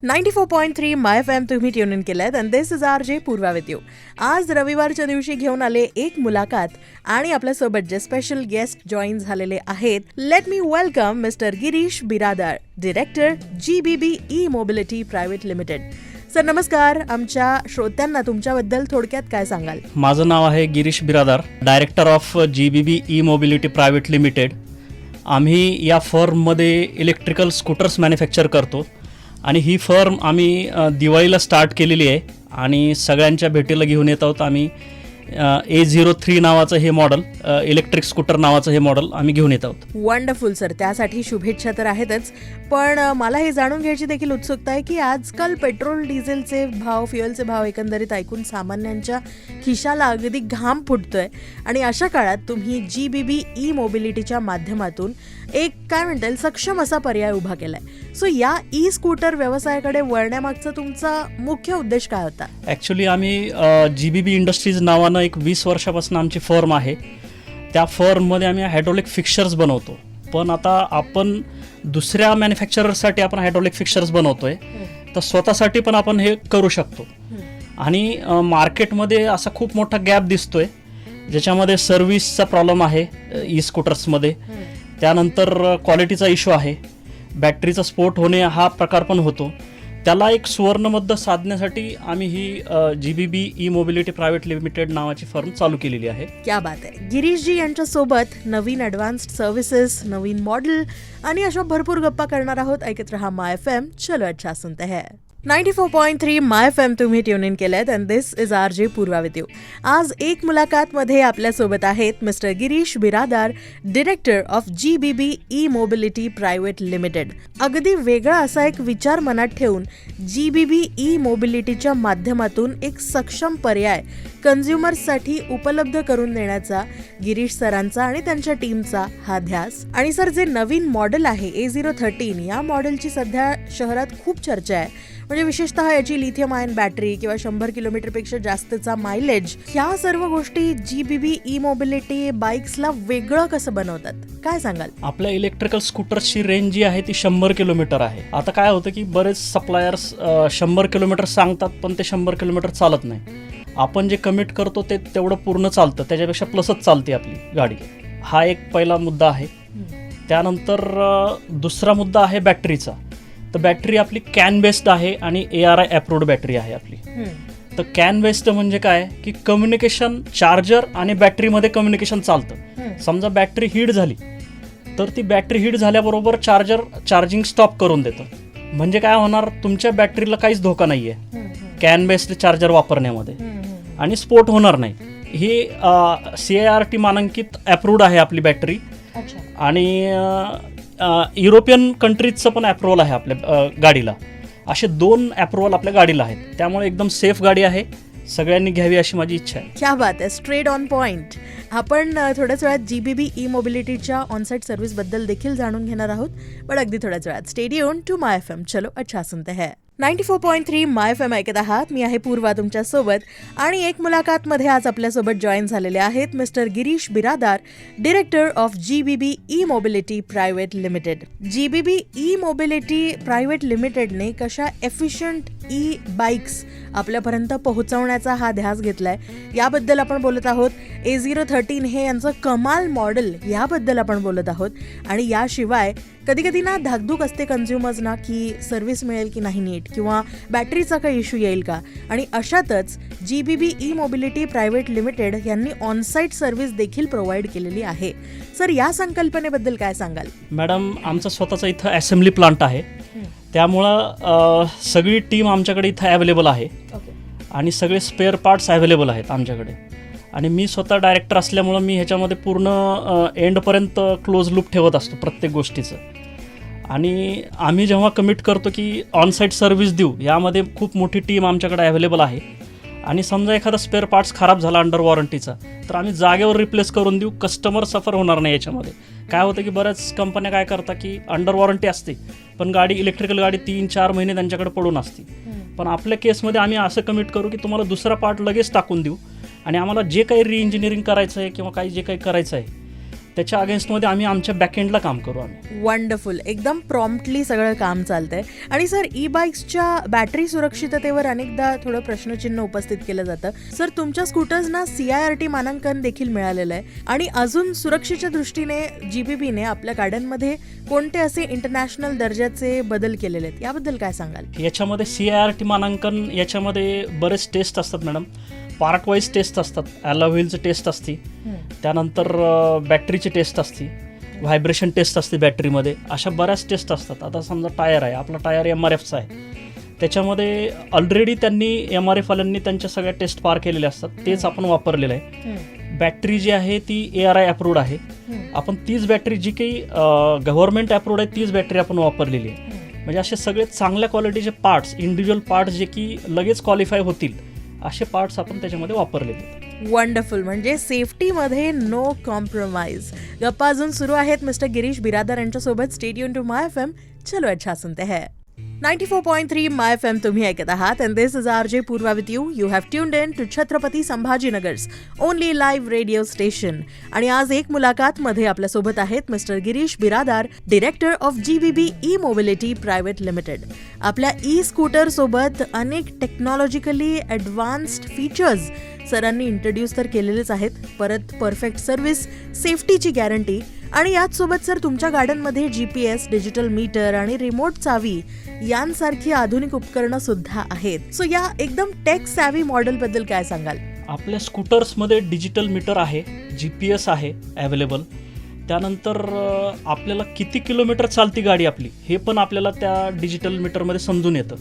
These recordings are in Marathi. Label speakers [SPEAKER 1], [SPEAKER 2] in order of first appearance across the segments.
[SPEAKER 1] 94.3 माय एफएम तुम्ही ट्यून इन केलंय and this is R J Purva with you. आज रविवारच्या दिवशी घेऊन आले एक मुलाखत आणि आपल्यासोबत जे स्पेशल गेस्ट जॉईन झालेले आहेत. Let me welcome mister Girish Biradar, director GBB E mobility private limited. Sir नमस्कार. आमच्या श्रोत्यांना तुमच्याबद्दल थोडक्यात काय सांगाल?
[SPEAKER 2] माझं नाव आहे Girish Biradar, director of GBB E mobility private limited. आम्ही या फर्ममध्ये इलेक्ट्रिकल स्कूटर्स मॅन्युफॅक्चर करतो आणि ही फर्म आम्ही दिवाळीला स्टार्ट केलेली आहे आणि सगळ्यांच्या भेटीला घेऊन येत आहोत. आम्ही A03 नावाचं हे मॉडेल, इलेक्ट्रिक स्कूटर नावाचं हे मॉडेल आम्ही घेऊन येत आहोत.
[SPEAKER 1] वंडरफुल सर, त्यासाठी शुभेच्छा तर आहेतच, पण मला हे जाणून घ्यायची देखील उत्सुकता आहे की आजकाल पेट्रोल डिझेलचे भाव, फ्युएलचे भाव एकंदरीत ऐकून सामान्यांच्या खिशाला अगदी घाम फुटतोय आणि अशा काळात तुम्ही GBB ई मोबिलिटीच्या माध्यमातून एक काय म्हणता येईल सक्षम असा पर्याय उभा केलाय. सो या ई स्कूटर व्यवसायाकडे वळण्यामागचा तुमचा मुख्य उद्देश काय होता?
[SPEAKER 2] ॲक्च्युली आम्ही GBB इंडस्ट्रीज नावानं एक 20 वर्षापासून आमची फर्म आहे. त्या फर्ममध्ये आम्ही हायड्रॉलिक फिक्चर्स बनवतो, पण आता आपण दुसऱ्या मॅन्युफॅक्चररसाठी आपण हायड्रॉलिक फिक्चर्स बनवतोय, तर स्वतःसाठी पण आपण हे करू शकतो. आणि मार्केटमध्ये असा खूप मोठा गॅप दिसतोय, ज्याच्यामध्ये सर्व्हिसचा प्रॉब्लेम आहे ई स्कूटर्समध्ये, त्यानंतर क्वालिटीचा इश्यू आहे, बॅटरीचा स्फोट होणे हा प्रकार पण होतो. त्याला एक सुवर्णमध्य साधण्यासाठी आम्ही ही GBB E mobility private limited नावाची फर्म चालू केलेली आहे.
[SPEAKER 1] क्या बात आहे. गिरीशजी यांच्यासोबत नवीन ॲडव्हान्स्ड सर्व्हिसेस, नवीन मॉडेल आणि अशा भरपूर गप्पा करणार आहोत. ऐकत रहा माय एफएम. चलो अच्छा सुनते हैं. 94.3 माय एफएम तुम्ही ट्यून इन केलंय and this is R J Purva with you. आज एक मुलाखतमध्ये आपल्यासोबत आहेत mister Girish Biradar, director of GBB E mobility private limited. अगदी वेगळा असा एक विचार मनात ठेवून GBB ई मोबिलिटीच्या माध्यमातून एक सक्षम पर्याय कन्झ्युमर्ससाठी उपलब्ध करून देण्याचा गिरीश सरांचा आणि त्यांच्या टीमचा हा ध्यास. आणि सर, जे नवीन मॉडेल आहे A013, या मॉडेलची सध्या शहरात खूप चर्चा आहे. म्हणजे विशेषतः याची लिथियम आयन बॅटरी किंवा 100 किलोमीटरपेक्षा जास्तचा मायलेज, ह्या सर्व गोष्टी GBB ई मोबिलिटी बाईक्सला वेगळं कसं बनवतात, काय सांगाल?
[SPEAKER 2] आपल्या इलेक्ट्रिकल स्कूटर्सची रेंज जी आहे ती 100 किलोमीटर आहे. आता काय होतं की बरेच सप्लायर्स 100 किलोमीटर सांगतात, पण ते 100 किलोमीटर चालत नाही. आपण जे कमिट करतो ते तेवढं पूर्ण चालतं, त्याच्यापेक्षा प्लसच चालते आपली गाडी. हा एक पहिला मुद्दा आहे. त्यानंतर दुसरा मुद्दा आहे बॅटरीचा. तर बॅटरी आपली कॅन बेस्ड आहे आणि ARI अप्रूव्ड बॅटरी आहे आपली. तर कॅन बेस्ड म्हणजे काय की कम्युनिकेशन, चार्जर आणि बॅटरीमध्ये कम्युनिकेशन चालतं. समजा बॅटरी हीट झाली तर ती बॅटरी हीट झाल्याबरोबर चार्जर चार्जिंग स्टॉप करून देतं. म्हणजे काय होणार, तुमच्या बॅटरीला काहीच धोका नाही आहे कॅन बेस्ड चार्जर वापरण्यामध्ये आणि स्फोट होणार नाही. ही CIRT मानांकित अप्रूव्ड आहे आपली बॅटरी. आणि युरोपियन कंट्रीजचं पण अप्रुव्हल आहे आपल्या गाडीला. असे 2 अप्रुव्हल आपल्या गाडीला आहेत. त्यामुळे एकदम सेफ गाडी आहे, सगळ्यांनी घ्यावी अशी माझी इच्छा आहे.
[SPEAKER 1] क्या बात आहे, स्ट्रेट ऑन पॉइंट. आपण थोड्याच वेळात GBB ई मोबिलिटीच्या ऑनसाईट सर्व्हिस बद्दल देखील जाणून घेणार आहोत, पण अगदी थोड्याच वेळात. Stay tuned to my FM. चलो अच्छा सुनते हैं. 94.3 माय एफएम ऐकत आहात. मी आहे पूर्वा तुमच्या सोबत आणि एक मुलाखतमध्ये आज आपल्यासोबत जॉईन झालेले आहेत mister Girish Biradar, director of GBB E mobility private limited. GBB E mobility private लिमिटेडने कशा एफिशियंट ई बाईक्स आपल्यापर्यंत पोहोचवण्याचा हा ध्यास घेतलाय, याबद्दल आपण बोलत आहोत. A013 हे यांचं कमाल मॉडेल, याबद्दल आपण बोलत आहोत. आणि याशिवाय कधी कधी ना धाकधूक असते कन्झ्युमर्सना की सर्व्हिस मिळेल की नाही नीट, किंवा बॅटरीचा काही इश्यू येईल का. आणि अशातच GBB E mobility private limited यांनी ऑनसाईट सर्व्हिस देखील प्रोव्हाइड केलेली आहे. सर, या संकल्पनेबद्दल काय सांगाल?
[SPEAKER 2] मॅडम, आमचा स्वतःचा इथं असेंब्ली प्लांट आहे, त्यामुळं सगळी टीम आमच्याकडे इथं अवेलेबल आहे आणि सगळे स्पेअर पार्ट्स अवेलेबल आहेत आमच्याकडे. आणि मी स्वतः डायरेक्टर असल्यामुळं मी ह्याच्यामध्ये पूर्ण एंडपर्यंत क्लोज लूप ठेवत असतो प्रत्येक गोष्टीचं. आणि आम्ही जेव्हा कमिट करतो की ऑनसाईट सर्व्हिस देऊ, यामध्ये खूप मोठी टीम आमच्याकडे अवेलेबल आहे. आणि समजा एखादा स्पेअर पार्ट्स खराब झाला अंडर वॉरंटीचा, तर आम्ही जागेवर रिप्लेस करून देऊ, कस्टमर सफर होणार नाही. याच्यामध्ये काय होतं की बऱ्याच कंपन्या काय करतात की अंडर वॉरंटी असते, पण गाडी, इलेक्ट्रिकल गाडी 3-4 महिने त्यांच्याकडे पडून असते. पण आपल्या केसमध्ये आम्ही असं कमिट करू की तुम्हाला दुसरा पार्ट लगेच टाकून देऊ आणि आम्हाला जे काही रिइंजिनिअरिंग करायचं आहे किंवा काही जे काही करायचं आहे त्याच्या अगेन्स्टमध्ये आम्ही आमच्या बॅकएंडला काम करू आम्ही.
[SPEAKER 1] वंडरफुल, एकदम प्रॉम्प्टली सगळं काम चालतंय. आणि सर, ई बाईक्सच्या बॅटरी सुरक्षिततेवर अनेकदा थोडं प्रश्नचिन्ह उपस्थित केलं जातं. सर, तुमच्या स्कूटर्सना CIRT मानांकन देखील मिळालेलं आहे आणि अजून सुरक्षेच्या दृष्टीने GBBने आपल्या गाड्यांमध्ये कोणते असे इंटरनॅशनल दर्जाचे बदल केलेले आहेत, याबद्दल काय सांगाल?
[SPEAKER 2] याच्यामध्ये CIRT मानांकन, याच्यामध्ये बरेच टेस्ट असतात मॅडम. पार्ट वाईज टेस्ट असतात. ॲलॉय व्हीलची टेस्ट असते, त्यानंतर बॅटरीची टेस्ट असते, व्हायब्रेशन टेस्ट असते बॅटरीमध्ये. अशा बऱ्याच टेस्ट असतात. आता समजा टायर आहे, आपला टायर MRFचा आहे, त्याच्यामध्ये ऑलरेडी त्यांनी MRF-वाल्यांनी त्यांच्या सगळ्या टेस्ट पार केलेल्या असतात, तेच आपण वापरलेलं आहे. बॅटरी जी आहे ती ARI अप्रूव्ड आहे. आपण तीच बॅटरी जी काही गव्हर्नमेंट अप्रूव्ड आहे तीच बॅटरी आपण वापरलेली आहे. म्हणजे असे सगळे चांगल्या क्वालिटीचे पार्ट्स, इंडिव्हिज्युअल पार्ट्स जे की लगेच क्वालिफाय होतील असे पार्ट्स आपण त्याच्यामध्ये वापरलेले आहेत.
[SPEAKER 1] वंडरफुल, म्हणजे सेफ्टीमध्ये नो कॉम्प्रोमाइज. गप्पा अजून सुरू आहेत मिस्टर गिरीश बिरादर यांच्यासोबत. Stay tune to my FM. चलो अच्छा सुनते हैं. 94.3 माय FM तुम्ही ऐकत आहात and this is RJ Purva with you. You have tuned in to Chhatrapati Sambhajinagar's only live radio station. आणि आज एक मुलाखत मध्ये आपल्यासोबत आहेत mister Girish Biradar, director of GBB E mobility private limited. आपल्या ई स्कूटर सोबत अनेक टेक्नॉलॉजिकली ॲडव्हान्स्ड फीचर्स सरांनी इंट्रोड्यूस तर केलेलेच आहेत, परत परफेक्ट सर्व्हिस, सेफ्टीची गॅरंटी आणि याचसोबत सर तुमच्या गाड्यांमध्ये GPS, डिजिटल मीटर आणि रिमोट चावी यांसारखी आधुनिक उपकरणं सुद्धा आहेत. सो या एकदम टेक सॅव्ही मॉडेलबद्दल काय सांगाल?
[SPEAKER 2] आपल्या स्कूटर्समध्ये डिजिटल मीटर आहे, GPS आहे अवेलेबल. त्यानंतर आपल्याला किती किलोमीटर चालती गाडी आपली हे पण आपल्याला त्या डिजिटल मीटरमध्ये समजून येतं.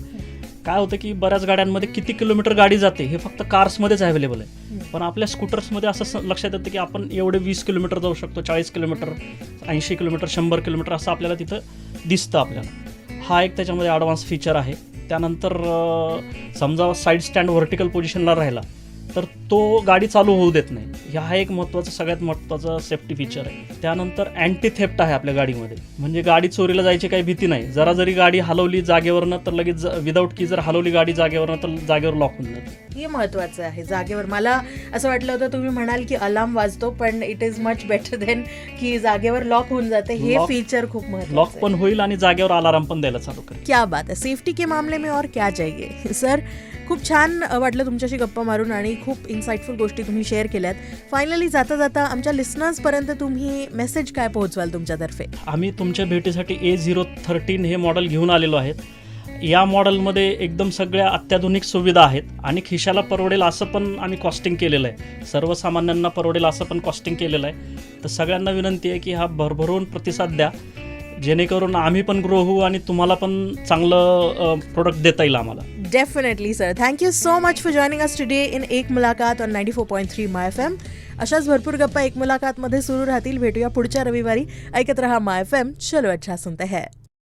[SPEAKER 2] काय होतं की बऱ्याच गाड्यांमध्ये किती किलोमीटर गाडी जाते हे फक्त कार्समध्येच अवेलेबल आहे, पण आपल्या स्कूटर्समध्ये असं लक्षात येतं की आपण एवढे 20 किलोमीटर जाऊ शकतो, 40 किलोमीटर, 80 किलोमीटर, 100 किलोमीटर असं आपल्याला तिथं दिसतं आपल्याला. हा एक त्याच्यामध्ये ॲडव्हान्स फीचर आहे. त्यानंतर समजा साईड स्टँड व्हर्टिकल पोझिशनला राहिला तर तो गाडी चालू होऊ देत नाही. हा एक महत्त्वाचं, सगळ्यात महत्त्वाचं सेफ्टी फीचर आहे. त्यानंतर अँटी थेफ्ट आहे आपल्या गाडीमध्ये, म्हणजे गाडी चोरीला जायची काही भीती नाही. जरा जरी गाडी हलवली जागेवरनं तर लगेच विदाऊट की जर हलवली गाडी जागेवरनं तर जागेवर लॉक होऊन जाते.
[SPEAKER 1] हे महत्वाचं आहे जागेवर. मला असं वाटलं होतं तुम्ही म्हणाल की अलार्म वाजतो, पण it is much better than की जागेवर लॉक होऊन जाते. हे फीचर खूप महत्वाचं,
[SPEAKER 2] लॉक पण होईल आणि जागेवर अलार्म पण द्यायला चालू करेल.
[SPEAKER 1] क्या बात आहे. सेफ्टी के मामले में और क्या चाहिए. सर, खूप छान वाटलं तुमच्याशी गप्पा मारून आणि खूप इन्साइटफुल गोष्टी तुम्ही शेअर केल्यात. फायनली जाता जाता आमच्या लिसनर्सपर्यंत तुम्ही मेसेज काय पोहोचवाल तुमच्यातर्फे?
[SPEAKER 2] आम्ही तुमच्या भेटीसाठी A013 हे मॉडेल घेऊन आलेलो आहेत. या मॉडेलमध्ये एकदम सगळ्या अत्याधुनिक सुविधा आहेत आणि खिशाला परवडेल असं पण आम्ही कॉस्टिंग केलेलं आहे. सर्वसामान्यांना परवडेल असं पण कॉस्टिंग केलेलं आहे. तर सगळ्यांना विनंती आहे की हा भरभरून प्रतिसाद द्या, जेणेकरून आम्ही पण ग्रो होऊ आणि तुम्हाला पण चांगलं प्रोडक्ट देता येईल आम्हाला.
[SPEAKER 1] Definitely sir. Thank you so much for joining us today in एक मुलाकात ऑन 94.3 माय FM. अशाच भरपूर गप्पा एक मुलाकातमध्ये सुरू राहतील. भेटूया पुढच्या रविवारी. ऐकत रहा माय FM. चलो अच्छा सुनते हैं.